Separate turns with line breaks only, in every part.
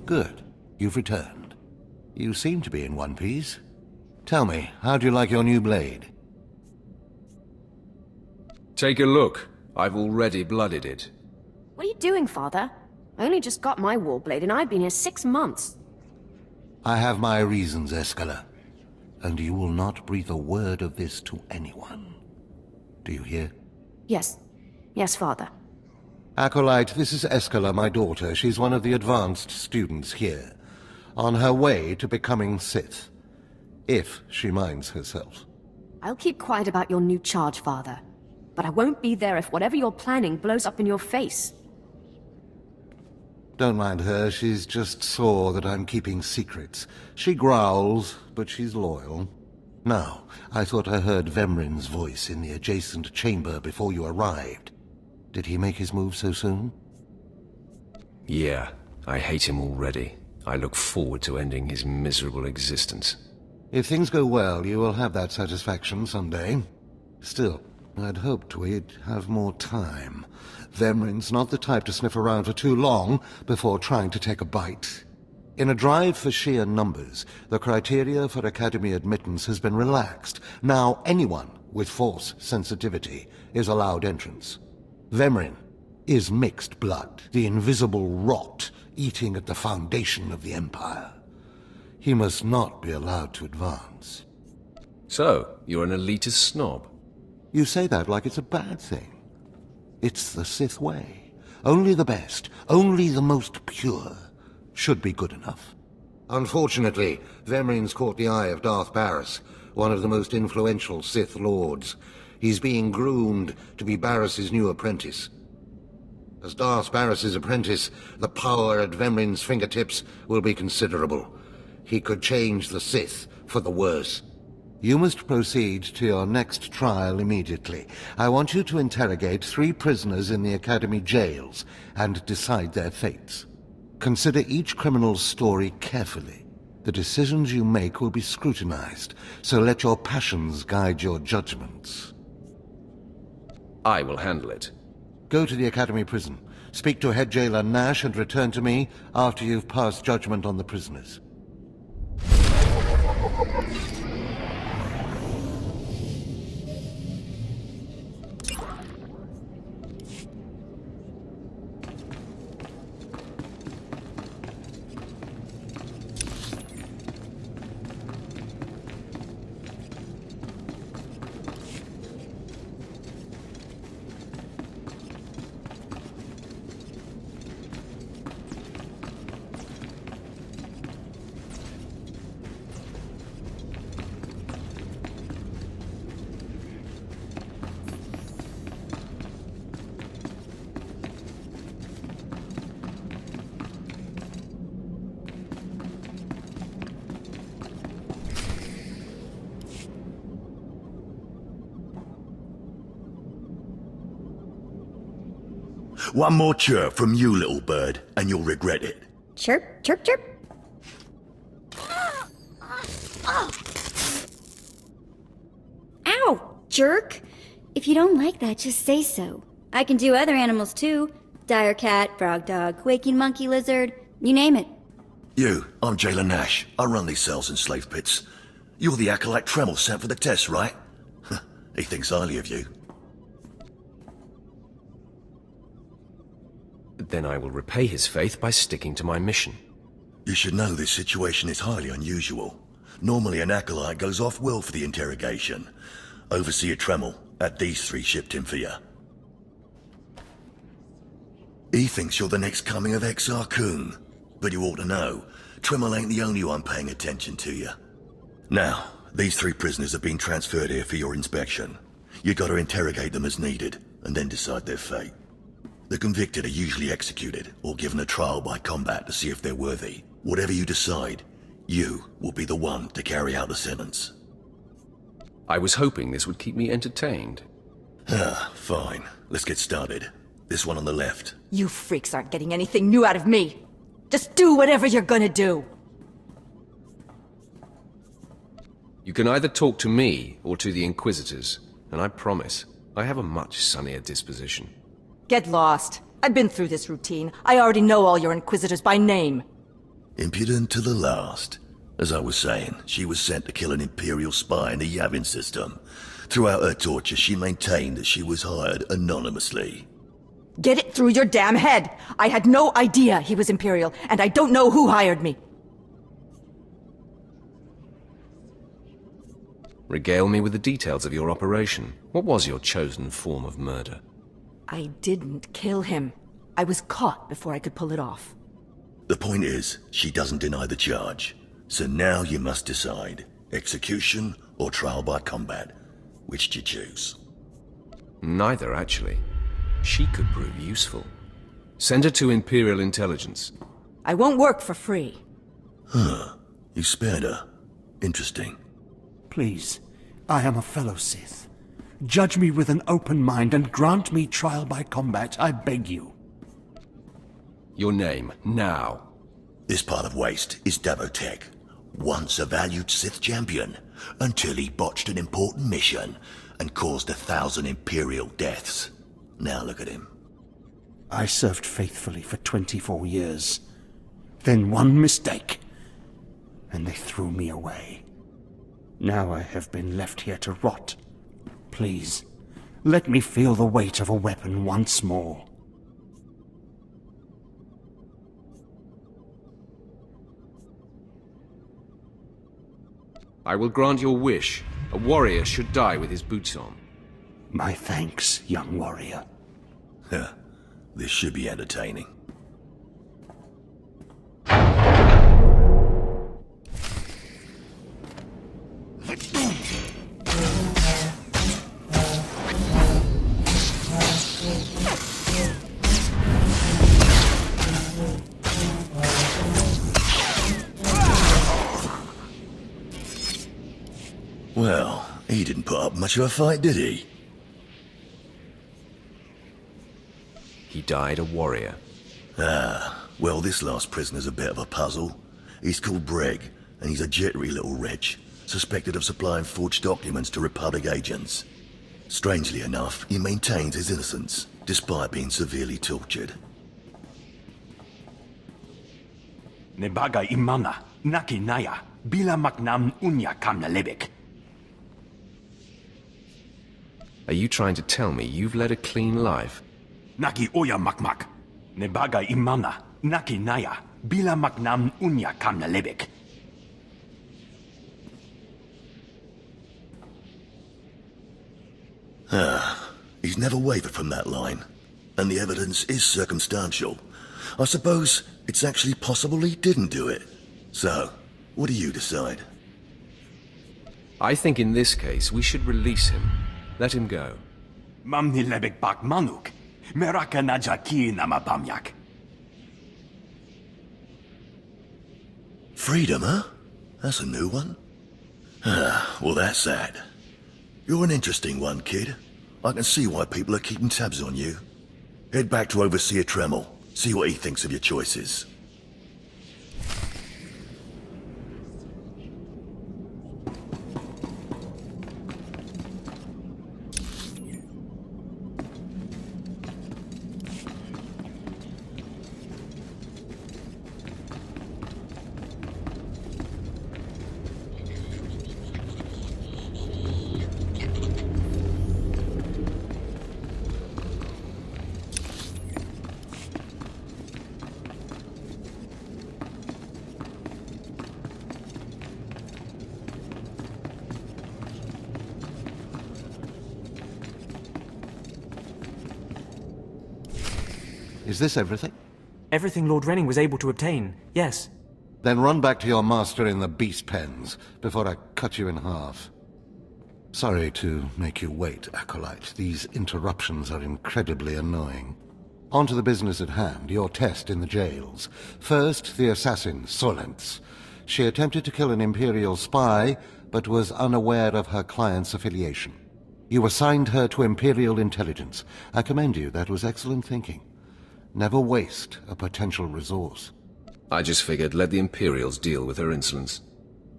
Good. You've returned. You seem to be in one piece. Tell me, how do you like your new blade?
Take a look. I've already blooded it.
What are you doing, Father? I only just got my warblade and I've been here 6 months.
I have my reasons, Escala. And you will not breathe a word of this to anyone. Do you hear?
Yes. Yes, Father.
Acolyte, this is Escala, my daughter. She's one of the advanced students here. On her way to becoming Sith. If she minds herself.
I'll keep quiet about your new charge, Father. But I won't be there if whatever you're planning blows up in your face.
Don't mind her, she's just sore that I'm keeping secrets. She growls, but she's loyal. Now, I thought I heard Vemrin's voice in the adjacent chamber before you arrived. Did he make his move so soon?
Yeah, I hate him already. I look forward to ending his miserable existence.
If things go well, you will have that satisfaction someday. Still, I'd hoped we'd have more time. Vemrin's not the type to sniff around for too long before trying to take a bite. In a drive for sheer numbers, the criteria for Academy admittance has been relaxed. Now anyone with Force sensitivity is allowed entrance. Vemrin is mixed blood, the invisible rot eating at the foundation of the Empire. He must not be allowed to advance.
So, you're an elitist snob?
You say that like it's a bad thing. It's the Sith way. Only the best, only the most pure, should be good enough. Unfortunately, Vemrin's caught the eye of Darth Barris, one of the most influential Sith Lords. He's being groomed to be Barris's new apprentice. As Darth Barris's apprentice, the power at Vemrin's fingertips will be considerable. He could change the Sith for the worse. You must proceed to your next trial immediately. I want you to interrogate 3 prisoners in the Academy jails and decide their fates. Consider each criminal's story carefully. The decisions you make will be scrutinized, so let your passions guide your judgments.
I will handle it.
Go to the Academy prison. Speak to head jailer Nash and return to me after you've passed judgment on the prisoners.
One more chirp from you, little bird, and you'll regret it.
Chirp, chirp, chirp. Ow, jerk. If you don't like that, just say so. I can do other animals too. Dire cat, frog dog, quaking monkey lizard, you name it.
You, I'm Jailer Nash. I run these cells and slave pits. You're the acolyte Tremel sent for the test, right? He thinks highly of you.
Then I will repay his faith by sticking to my mission.
You should know this situation is highly unusual. Normally an acolyte goes off-world for the interrogation. Overseer Tremel had these 3 shipped in for you. He thinks you're the next coming of Exar Kun. But you ought to know, Tremel ain't the only one paying attention to you. Now, these 3 prisoners have been transferred here for your inspection. You gotta interrogate them as needed, and then decide their fate. The convicted are usually executed, or given a trial by combat to see if they're worthy. Whatever you decide, you will be the one to carry out the sentence.
I was hoping this would keep me entertained.
Fine. Let's get started. This one on the left.
You freaks aren't getting anything new out of me. Just do whatever you're gonna do.
You can either talk to me or to the Inquisitors, and I promise, I have a much sunnier disposition.
Get lost. I've been through this routine. I already know all your Inquisitors by name.
Impudent to the last. As I was saying, she was sent to kill an Imperial spy in the Yavin system. Throughout her torture, she maintained that she was hired anonymously.
Get it through your damn head! I had no idea he was Imperial, and I don't know who hired me.
Regale me with the details of your operation. What was your chosen form of murder?
I didn't kill him. I was caught before I could pull it off.
The point is, she doesn't deny the charge. So now you must decide. Execution or trial by combat. Which do you choose?
Neither, actually. She could prove useful. Send her to Imperial Intelligence.
I won't work for free.
Huh. You spared her. Interesting.
Please, I am a fellow Sith. Judge me with an open mind and grant me trial by combat, I beg you.
Your name, now.
This part of Waste is Davotech. Once a valued Sith champion, until he botched an important mission and caused 1,000 Imperial deaths. Now look at him.
I served faithfully for 24 years. Then one mistake, and they threw me away. Now I have been left here to rot. Please, let me feel the weight of a weapon once more.
I will grant your wish. A warrior should die with his boots on.
My thanks, young warrior.
This should be entertaining. Well, he didn't put up much of a fight, did he?
He died a warrior.
Well, this last prisoner's a bit of a puzzle. He's called Breg, and he's a jittery little wretch, suspected of supplying forged documents to Republic agents. Strangely enough, he maintains his innocence, despite being severely tortured.
Nebaga imana, naki naya, bila maknam unya kamna lebek.
Are you trying to tell me you've led a clean life?
Naki oya makmak. Nebaga imana, naki naya, bila maknam unya kamna lebek.
He's never wavered from that line. And the evidence is circumstantial. I suppose it's actually possible he didn't do it. So, what do you decide?
I think in this case we should release him. Let him go.
Mamni lebek bak manuk. Meraka najaki namabamyak.
Freedom, huh? That's a new one. Well, that's sad. You're an interesting one, kid. I can see why people are keeping tabs on you. Head back to Overseer Tremel. See what he thinks of your choices.
Is this everything?
Everything Lord Renning was able to obtain, yes.
Then run back to your master in the beast pens before I cut you in half. Sorry to make you wait, Acolyte. These interruptions are incredibly annoying. On to the business at hand, your test in the jails. First, the assassin, Solentz. She attempted to kill an Imperial spy, but was unaware of her client's affiliation. You assigned her to Imperial Intelligence. I commend you, that was excellent thinking. Never waste a potential resource.
I just figured let the Imperials deal with her insolence.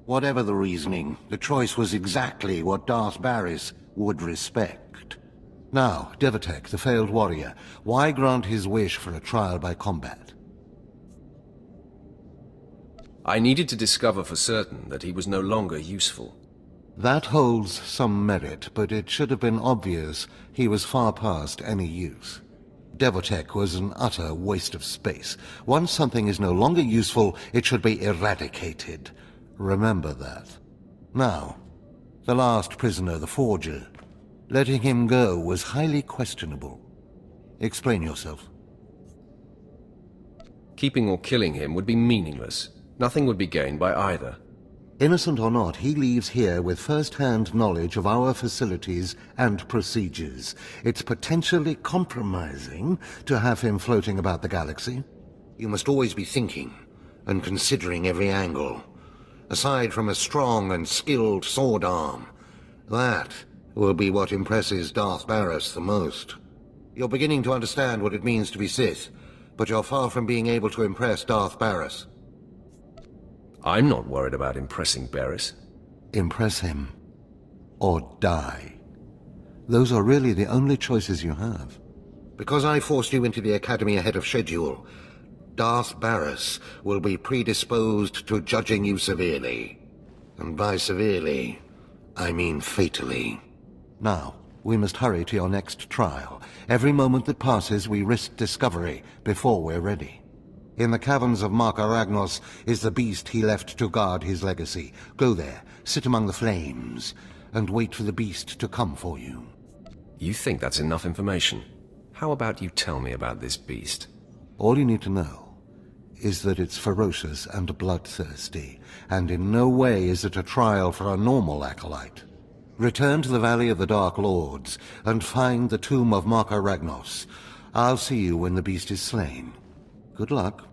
Whatever the reasoning, the choice was exactly what Darth Baris would respect. Now, Davotech, the failed warrior, why grant his wish for a trial by combat?
I needed to discover for certain that he was no longer useful.
That holds some merit, but it should have been obvious he was far past any use. Devotech was an utter waste of space. Once something is no longer useful, it should be eradicated. Remember that. Now, the last prisoner, the Forger. Letting him go was highly questionable. Explain yourself.
Keeping or killing him would be meaningless. Nothing would be gained by either.
Innocent or not, he leaves here with first-hand knowledge of our facilities and procedures. It's potentially compromising to have him floating about the galaxy. You must always be thinking and considering every angle. Aside from a strong and skilled sword arm, that will be what impresses Darth Barris the most. You're beginning to understand what it means to be Sith, but you're far from being able to impress Darth Barris.
I'm not worried about impressing Barris.
Impress him, or die. Those are really the only choices you have. Because I forced you into the Academy ahead of schedule, Darth Barris will be predisposed to judging you severely. And by severely, I mean fatally. Now, we must hurry to your next trial. Every moment that passes, we risk discovery before we're ready. In the caverns of Mark Aragnos is the beast he left to guard his legacy. Go there, sit among the flames, and wait for the beast to come for you.
You think that's enough information? How about you tell me about this beast?
All you need to know is that it's ferocious and bloodthirsty, and in no way is it a trial for a normal acolyte. Return to the Valley of the Dark Lords, and find the tomb of Mark Aragnos. I'll see you when the beast is slain. Good luck.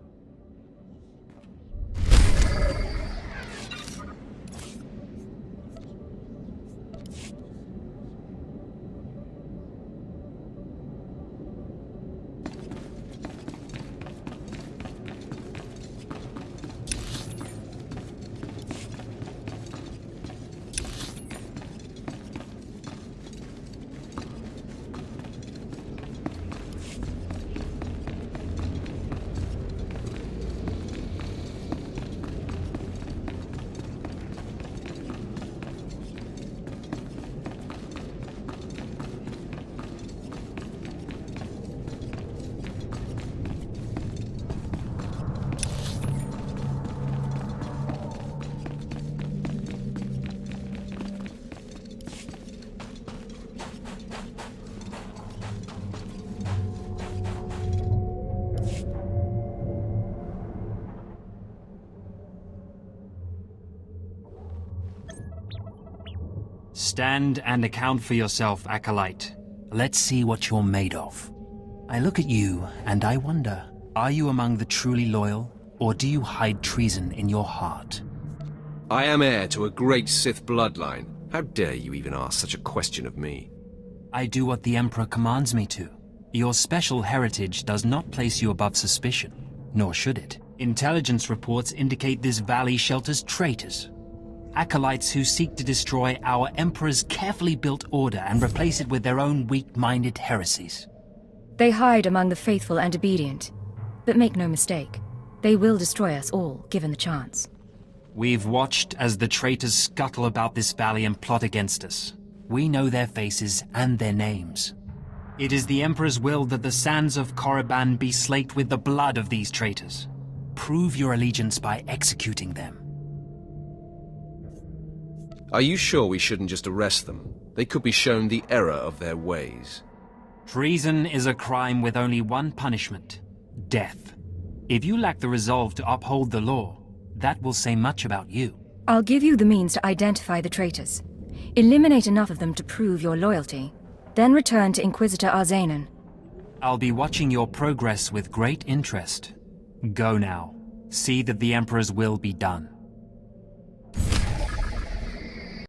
Stand and account for yourself, Acolyte. Let's see what you're made of. I look at you, and I wonder, are you among the truly loyal, or do you hide treason in your heart?
I am heir to a great Sith bloodline. How dare you even ask such a question of me?
I do what the Emperor commands me to. Your special heritage does not place you above suspicion, nor should it. Intelligence reports indicate this valley shelters traitors. Acolytes who seek to destroy our Emperor's carefully built order and replace it with their own weak-minded heresies.
They hide among the faithful and obedient. But make no mistake, they will destroy us all, given the chance.
We've watched as the traitors scuttle about this valley and plot against us. We know their faces and their names. It is the Emperor's will that the sands of Korriban be slaked with the blood of these traitors. Prove your allegiance by executing them.
Are you sure we shouldn't just arrest them? They could be shown the error of their ways.
Treason is a crime with only one punishment: death. If you lack the resolve to uphold the law, that will say much about you.
I'll give you the means to identify the traitors. Eliminate enough of them to prove your loyalty. Then return to Inquisitor Arzanan.
I'll be watching your progress with great interest. Go now. See that the Emperor's will be done.